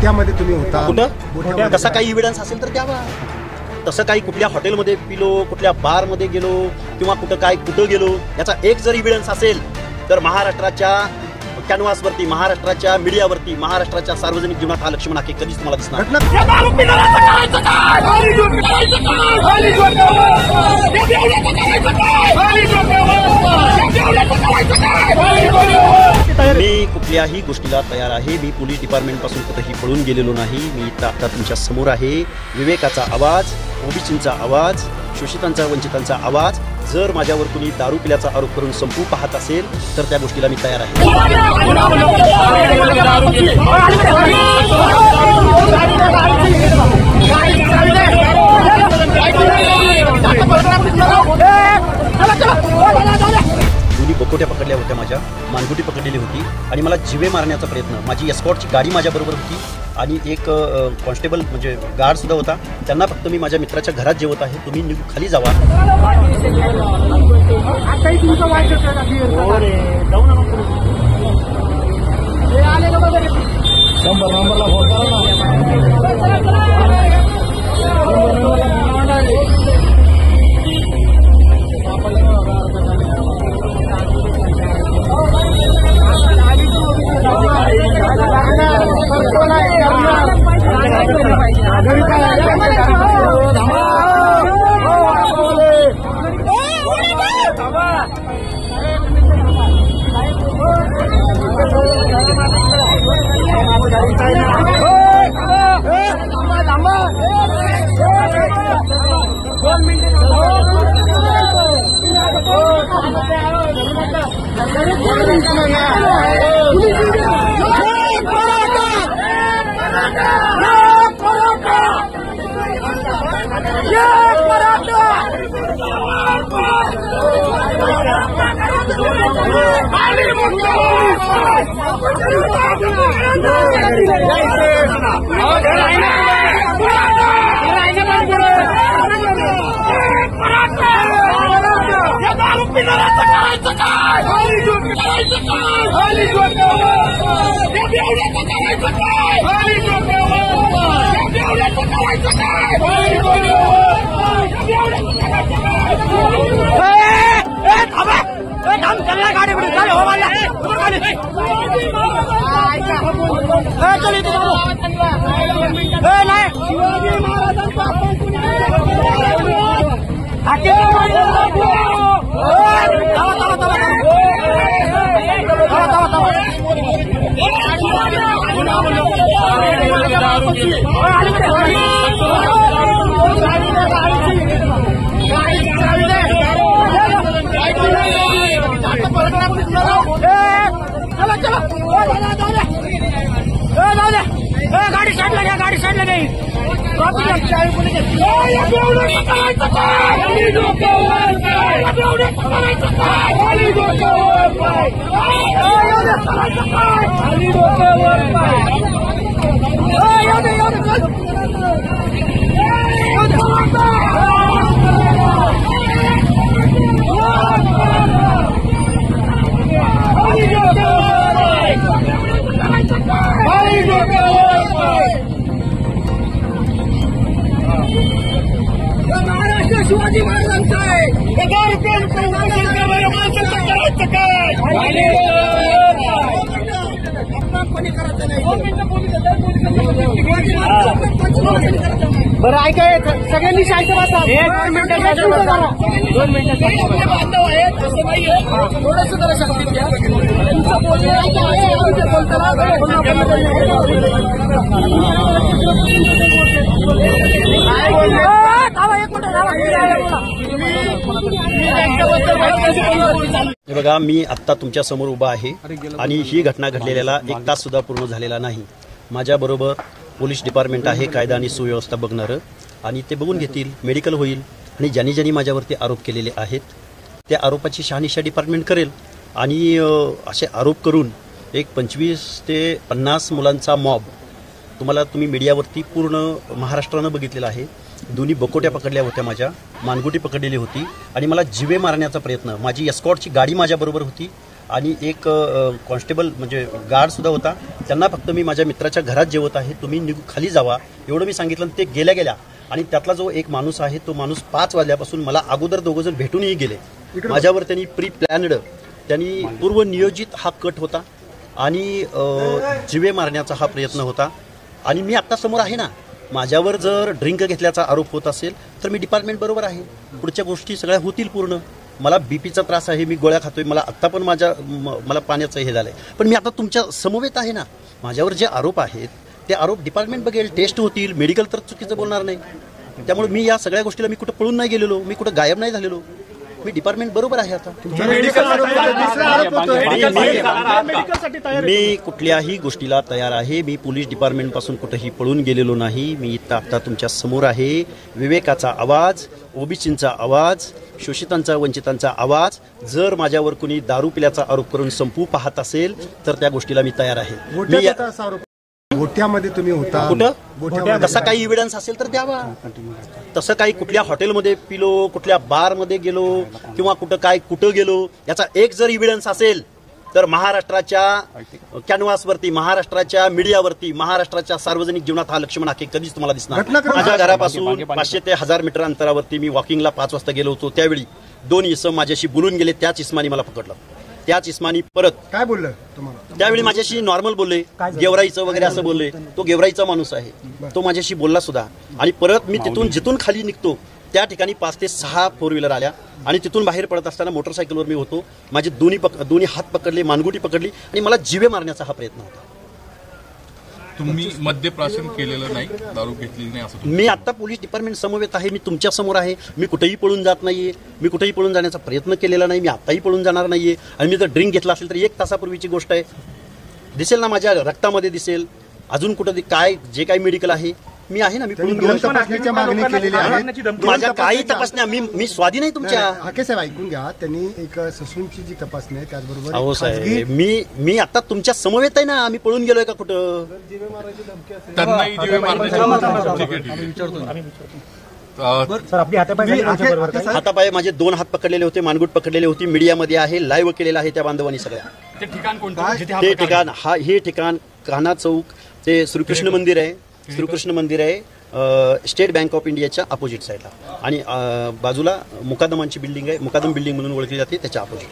त्यामध्ये तुम्ही होता कुठं कसा काही एव्हिडन्स असेल तर द्यावा. तसं काही कुठल्या हॉटेलमध्ये पिलो, कुठल्या बारमध्ये गेलो किंवा कुठं गेलो याचा एक जर एव्हिडन्स असेल तर महाराष्ट्राच्या कॅनव्हासवरती, महाराष्ट्राच्या मीडियावरती, महाराष्ट्राच्या सार्वजनिक जीवनात हा लक्ष्मण हाके कधीच तुम्हाला दिसणार. मी कुठल्याही गोष्टीला तयार आहे. मी पोलीस डिपार्टमेंट पासून कुठेही पळून गेलेलो नाही. मी आता तुमच्या समोर आहे. विवेकाचा आवाज, ओबीसींचा आवाज, शोषितांचा, वंचितांचा आवाज. जर माझ्यावर कुणी दारू पिल्याचा आरोप करून संपू पाहत असेल तर त्या गोष्टीला मी तयार आहे. दोन्ही बोकोट्या पकडल्या होत्या, माझ्या मानगुटी पकडलेली होती आणि मला जिवे मारण्याचा प्रयत्न. माझी एस्कॉर्टची गाडी माझ्याबरोबर होती आणि एक कॉन्स्टेबल म्हणजे गार्ड सुद्धा होता. त्यांना फक्त मी माझ्या मित्राच्या घरात जेवत आहे, तुम्ही खाली जावा. शिवाजी महाराजांचा आहे. 1000 रुपये करायचं काय? बरं ऐका, सगळ्यांनी शांत बसा. 2 मिनिटं बांधव आहेत असं नाहीये. थोडंसं जरा शांतीत घ्या. तुमचं हे बघा, मी आत्ता तुमच्या समोर उभा आहे आणि ही घटना घडलेल्याला 1 तास सुद्धा पूर्ण झालेला नाही. माझ्याबरोबर पोलीस डिपार्टमेंट आहे, कायदा आणि सुव्यवस्था बघणारं, आणि ते बघून घेतील, मेडिकल होईल आणि ज्यांनी माझ्यावरती आरोप केलेले आहेत त्या आरोपाची शहानिशा डिपार्टमेंट करेल. आणि असे आरोप करून एक 25 ते 50 मुलांचा मॉब तुम्ही मीडियावरती पूर्ण महाराष्ट्रानं बघितलेला आहे. दोन्ही बकोट्या पकडल्या होत्या, माझ्या मानगुटी पकडलेली होती आणि मला जिवे मारण्याचा प्रयत्न. माझी एस्कॉर्टची गाडी माझ्याबरोबर होती आणि एक कॉन्स्टेबल म्हणजे गार्ड सुद्धा होता. त्यांना फक्त मी माझ्या मित्राच्या घरात जेवत आहे, तुम्ही खाली जावा एवढं मी सांगितलं. ते गेल्या आणि त्यातला जो एक माणूस आहे तो माणूस 5 वाजल्यापासून मला अगोदर दोघंजण भेटूनही गेले. माझ्यावर त्यांनी प्री प्लॅन्ड, त्यांनी पूर्वनियोजित हा कट होता आणि जीवे मारण्याचा हा प्रयत्न होता. आणि मी आत्ता समोर आहे ना, माझ्यावर जर ड्रिंक घेतल्याचा आरोप होत असेल तर मी डिपार्टमेंट बरोबर आहे, पुढच्या गोष्टी सगळ्या होतील पूर्ण. मला बीपीचा त्रास आहे, मी गोळ्या खातोय, मला आत्ता पण मला पाण्याचं हे झालंय. पण मी आता तुमच्या समवेत आहे ना, माझ्यावर जे आरोप आहेत ते आरोप डिपार्टमेंट बघेल, टेस्ट होतील, मेडिकल तर चुकीचं बोलणार नाही. त्यामुळे मी या सगळ्या गोष्टीला मी कुठं पळून नाही गेलेलो, मी कुठं गायब नाही झालेलो, मी डिपार्टमेंट बरोबर आहे. आता मी कुठल्याही गोष्टीला तयार आहे. मी पोलीस डिपार्टमेंट पासून कुठेही पळून गेलेलो नाही. मी आता तुमच्या समोर आहे. विवेकाचा आवाज, ओबीसींचा आवाज, शोषितांचा, वंचितांचा आवाज. जर माझ्यावर कुणी दारू पिल्याचा आरोप करून संपू पाहत असेल तर त्या गोष्टीला मी तयार आहे. गोठ्यामध्ये तुम्ही होता कुठं? तसा काही इव्हिडन्स असेल तर द्यावा. तसं काही कुठल्या हॉटेलमध्ये पिलो, कुठल्या बारमध्ये गेलो किंवा कुठं गेलो याचा एक जर इव्हिडन्स असेल तर महाराष्ट्राच्या कॅनव्हासवरती, महाराष्ट्राच्या मीडियावरती, महाराष्ट्राच्या सार्वजनिक जीवनात हा लक्ष्मण हाके कधीच तुम्हाला दिसणार. माझ्या घरापासून 500 ते 1000 मीटर अंतरावरती मी वॉकिंगला 5 वाजता गेलो होतो. त्यावेळी 2 इसम माझ्याशी बोलून गेले. त्याच इस्मानी मला पकडलं. त्याच इस्मानी परत काय बोललं तुम्हाला? त्यावेळी माझ्याशी नॉर्मल बोलले, गेवराईचं वगैरे असं बोलले. तो गेवराईचा माणूस आहे, तो माझ्याशी बोलला सुद्धा. आणि परत मी जिथून खाली निघतो त्या ठिकाणी 5 ते 6 4 व्हीलर आल्या आणि तिथून बाहेर पडत असताना मोटरसायकलवर मी होतो. माझे दोन्ही हात पकडले, मानगुटी पकडली आणि मला जीवे मारण्याचा हा प्रयत्न होता. तुम्ही मद्यप्राशन केलेलं नाही, दारू घेतलेली नाही असं मी आता पोलीस डिपार्टमेंट समवेत आहे. मी तुमच्या समोर आहे. मी कुठेही पळून जात नाहीये. मी कुठेही पळून जाण्याचा प्रयत्न केलेला नाही. मी आताही पळून जाणार नाहीये. आणि मी जर ड्रिंक घेतला असेल तर 1 तासापूर्वीची गोष्ट आहे. दिसेल ना, माझ्या रक्तामध्ये दिसेल. अजून कुठं काय जे काही मेडिकल आहे मी आहे ना, मी पळून गेलो. तपासण्याची मागणी केलेली आहे. माझ्या काही तपासण्या मी स्वाधीन आहे तुमच्या. हाके साहेब ऐकून घ्या, त्यांनी एक ससूनची जी तपासणी आहे त्याचबरोबर अहो साहेब, मी आता तुमच्या समवेत आहे ना. मी पळून गेलोय का कुठं? त्यांनाही जीवे हातापाय माझे 2 हात पकडलेले होते, मानगुट पकडलेले होती. मीडियामध्ये आहे, लाईव्ह केलेलं आहे त्या बांधवांनी सगळ्या. ते ठिकाण कोणतं? ते ठिकाण हे ठिकाण कान्हा चौक, ते श्रीकृष्ण मंदिर आहे. श्रीकृष्ण मंदिर आहे स्टेट बँक ऑफ इंडियाच्या अपोजिट साईडला. आणि बाजूला मुकादमांची बिल्डिंग आहे, मुकादम बिल्डिंग म्हणून ओळखली जाते, त्याच्या अपोजिट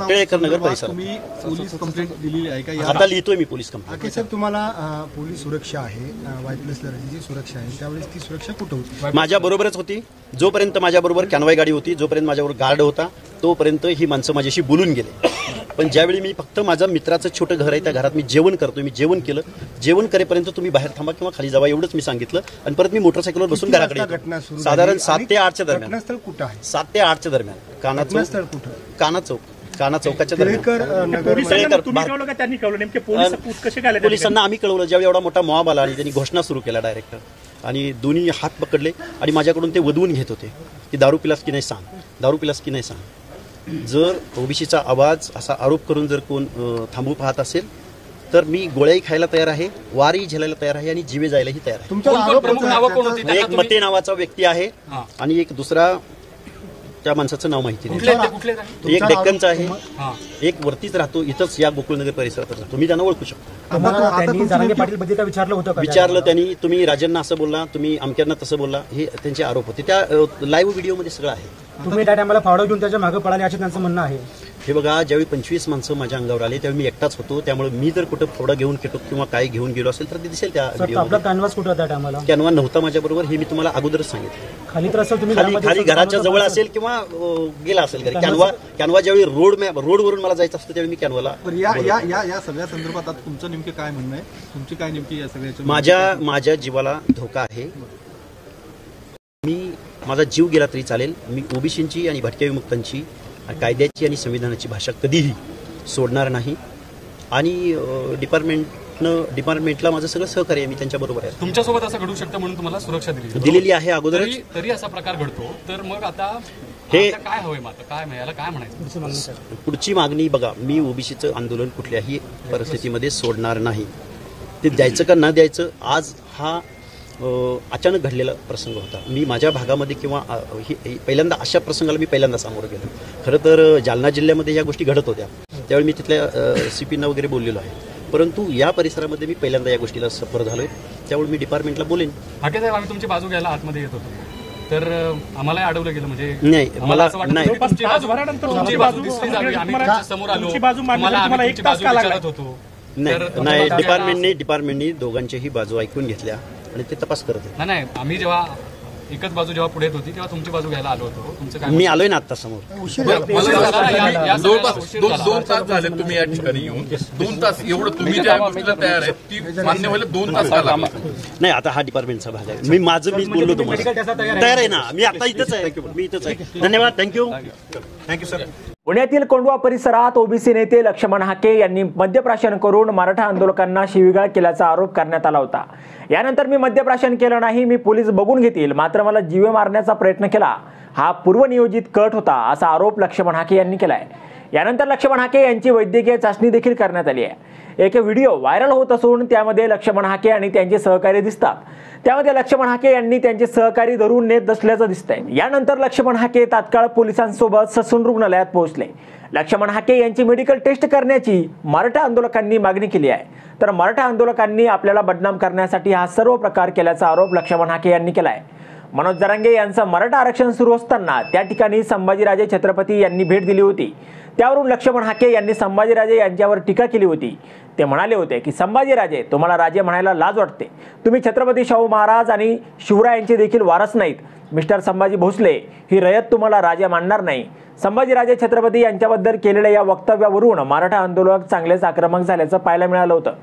टिळेकर नगर परिसर. पोलीस कंप्लेंट दिलेली आहे का? आता लिहितोय मी पोलीस कंप्लेंट. हाके साहेब, तुम्हाला पोलीस सुरक्षा आहे, वाईटनेस जी सुरक्षा आहे, त्यावेळेस ती सुरक्षा कुठं होती? माझ्या बरोबरच होती. जोपर्यंत माझ्याबरोबर कॅनवाय गाडी होती, जोपर्यंत माझ्याबरोबर गार्ड होता, तोपर्यंत ही माणसं माझ्याशी बोलून गेले. पण ज्यावेळी मी फक्त माझं मित्राचं छोटं घर आहे त्या घरात मी जेवण करतोय, मी जेवण केलं. जेवण करेपर्यंत तुम्ही बाहेर थांबा किंवा खाली जावा एवढंच मी सांगितलं. आणि परत मी मोटरसायकलवर बसून घराकडे येतो. साधारण 7 ते 8च्या दरम्यान. घटनास्थळ कुठं आहे? 7 ते 8च्या दरम्यान. कान्हा चौक, कान्हा चौकाच्या दरम्यान. पोलिसांना आम्ही कळवलं. ज्यावेळी एवढा मोठा मॉब आला आणि त्यांनी घोषणा सुरू केला डायरेक्ट, आणि दोन्ही हात पकडले आणि माझ्याकडून ते वधवून घेत होते की दारू पिलास की नाही सांग, दारू पिलास की नाही सांग. जर ओबीसीचा आवाज असा आरोप करून जर कोण थांबू पाहत असेल तर मी गोळ्याही खायला तयार आहे, वारही झेलायला तयार आहे आणि जीवे जायलाही तयार आहे. एक मते नावाचा व्यक्ती आहे आणि एक दुसरा त्या माणसाचं नाव माहिती नाही. एक डेक्कनचा आहे, एक वरतीच राहतो, इथंच या गोकुळनगर परिसरात राहतो. मी त्यांना ओळखू शकतो. विचारलं त्यांनी, तुम्ही राजांना असं बोलला, तुम्ही अमक्यांना तसं बोलला, हे त्यांचे आरोप होते. त्या लाईव्ह व्हिडिओमध्ये सगळं आहे. तुम्ही त्या टायमाला फावडा घेऊन त्याच्या मागे पळाले असं त्यांचं म्हणणं आहे. हे बघा, ज्यावेळी 25 माणसं माझ्या अंगावर आले त्यावेळी मी एकटाच होतो. त्यामुळे मी जर कुठं फावडा घेऊन केलो किंवा काही घेऊन गेलो असेल तर ते दिसेल त्या व्हिडिओ. आपला कॅनव्हास कुठं होता टायमाला? कॅनव्हा नव्हता माझ्याबरोबर, हे मी तुम्हाला अगोदरच सांगितलं. खाली तर असेल, तुम्ही खाली घराच्या जवळ असेल किंवा गेला असेल घरी. कॅनव्हा ज्यावेळी रोडवरून मला जायचं असतं त्यावेळी मी कॅनव्हाला. या सगळ्या संदर्भात आता तुमचं नेमकं काय म्हणणं आहे? तुमची काय नेमकी या सगळ्याच्या? माझ्या जीवाला धोका आहे. माझा जीव गेला तरी चालेल. मी ओबीसींची आणि भटक्या विमुक्तांची, कायद्याची आणि संविधानाची भाषा कधीही सोडणार नाही. आणि डिपार्टमेंटला माझं सगळं सहकार्य आहे. मी त्यांच्याबरोबर आहे. तुमच्यासोबत असं घडू शकतं म्हणून तुम्हाला सुरक्षा दिलेली आहे अगोदर. तरी असा प्रकार घडतो तर मग आता हे काय हवंय? मग काय याला काय म्हणायचं? पुढची मागणी बघा, मी ओबीसीचं आंदोलन कुठल्याही परिस्थितीमध्ये सोडणार नाही. ते द्यायचं का न द्यायचं, आज हा अचानक घडलेला प्रसंग होता. मी माझ्या भागामध्ये किंवा पहिल्यांदा अशा प्रसंगाला मी पहिल्यांदा सामोरं गेलो. खरं तर जालना जिल्ह्यामध्ये या गोष्टी घडत होत्या, त्यावेळी मी तिथल्या CPंना वगैरे बोललेलो आहे, परंतु या परिसरामध्ये मी पहिल्यांदा या गोष्टीला सफर झालो आहे. त्यामुळे मी डिपार्टमेंटला बोलेन. हाके साहेब, आम्ही तुमची बाजू घ्यायला आतमध्ये येत होतो, तर आम्हाला अडवलं गेलं. म्हणजे नाही, मला असं वाटतं नाही. की तुमची बाजू दिसली जावी. आम्ही तुमच्या समोर आलो, तुम्हाला आम्ही तुमची बाजू विचारत होतो. नाही, डिपार्टमेंटनी दोघांच्याही बाजू ऐकून घेतल्या आणि ते तपास करत होते. नाही, आम्ही जेव्हा एकच बाजू जेव्हा पुढे होती तेव्हा तुमची बाजू घ्यायला आलो होतो. तुमचं काय मी आलोय ना आता समोर. दोन तास झाले तुम्ही या ठिकाणी येऊन. 2 तास एवढं तुम्ही ज्या गोष्टीला तयार आहे ती मान्य व्हायला 2 तास लागला. नाही, आता हा डिपार्टमेंटचा भाग आहे. मी बोललो तुम्हाला तयार आहे ना. मी आता इथंच आहे. मी इथंच आहे. धन्यवाद. Thank you sir. पुण्यातील कोंढवा परिसरात ओबीसी नेते लक्ष्मण हाके यांनी मद्यप्राशन करून मराठा आंदोलकांना शिवीगाळ केल्याचा आरोप करण्यात आला होता. यानंतर मी मद्यप्राशन केलं नाही, मी पोलीस बघून घेतील, मात्र मला जीवे मारण्याचा प्रयत्न केला, हा पूर्वनियोजित कट होता, असा आरोप लक्ष्मण हाके यांनी केलाय. यानंतर लक्ष्मण हाके यांची वैद्यकीय चाचणी देखील करण्यात आली आहे. एक व्हिडिओ व्हायरल होत असून त्यामध्ये लक्ष्मण हाके आणि त्यांचे सहकारी दिसतात. त्यामध्ये लक्ष्मण हाके यांनी त्यांचे सहकारी धरून नेत असल्याचं दिसतंय. यानंतर लक्ष्मण हाके तात्काळ पोलिसांसोबत ससून रुग्णालयात पोहोचले. लक्ष्मण हाके यांची मेडिकल टेस्ट करण्याची मराठा आंदोलकांनी मागणी केली आहे. तर मराठा आंदोलकांनी आपल्याला बदनाम करण्यासाठी हा सर्व प्रकार केल्याचा आरोप लक्ष्मण हाके यांनी केला आहे. मनोज जरांगे यांचं मराठा आरक्षण सुरू असताना त्या ठिकाणी संभाजीराजे छत्रपती यांनी भेट दिली होती. त्यावरून लक्ष्मण हाके यांनी संभाजीराजे यांच्यावर टीका केली होती. ते म्हणाले होते की संभाजीराजे, तुम्हाला राजे म्हणायला लाज वाटते. तुम्ही छत्रपती शाहू महाराज आणि शिवरायांचे देखील वारस नाहीत. मिस्टर संभाजी भोसले, ही रयत तुम्हाला राजा मानणार नाही. संभाजीराजे छत्रपती यांच्याबद्दल केलेल्या या वक्तव्यावरून मराठा आंदोलक चांगलेच आक्रमक झाल्याचं पाहायला मिळालं होतं.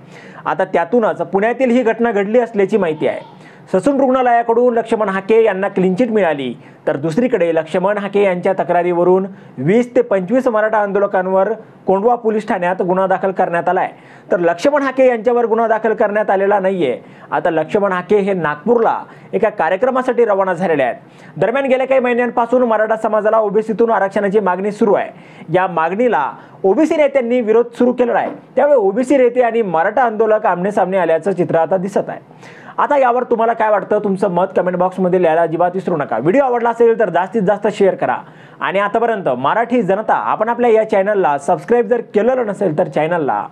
आता त्यातूनच पुण्यातील ही घटना घडली असल्याची माहिती आहे. ससून रुग्णालयाकडून लक्ष्मण हाके यांना क्लीन चिट मिळाली. तर दुसरीकडे लक्ष्मण हाके यांच्या तक्रारीवरून 20 ते 25 मराठा आंदोलकांवर कोंढवा पोलीस ठाण्यात गुन्हा दाखल करण्यात आलाय. तर लक्ष्मण हाके यांच्यावर गुन्हा दाखल करण्यात आलेला नाहीये. आता लक्ष्मण हाके हे नागपूरला एका कार्यक्रमासाठी रवाना झालेले आहेत. दरम्यान गेल्या काही महिन्यांपासून मराठा समाजाला ओबीसीतून आरक्षणाची मागणी सुरू आहे. या मागणीला ओबीसी नेत्यांनी विरोध सुरू केला आहे. त्यामुळे ओबीसी नेते आणि मराठा आंदोलक आमनेसामने आल्याचं चित्र आता दिसत आहे. आता यावर तुम्हाला काय वाटतं, तुमचं मत कमेंट बॉक्समध्ये लिहायला अजिबात विसरू नका. व्हिडिओ आवडला असेल तर जास्तीत जास्त शेअर करा. आणि आतापर्यंत मराठी जनता, आपण आपल्या या चॅनलला सबस्क्राईब जर केलेलं नसेल तर चॅनलला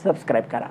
सबस्क्राईब करा.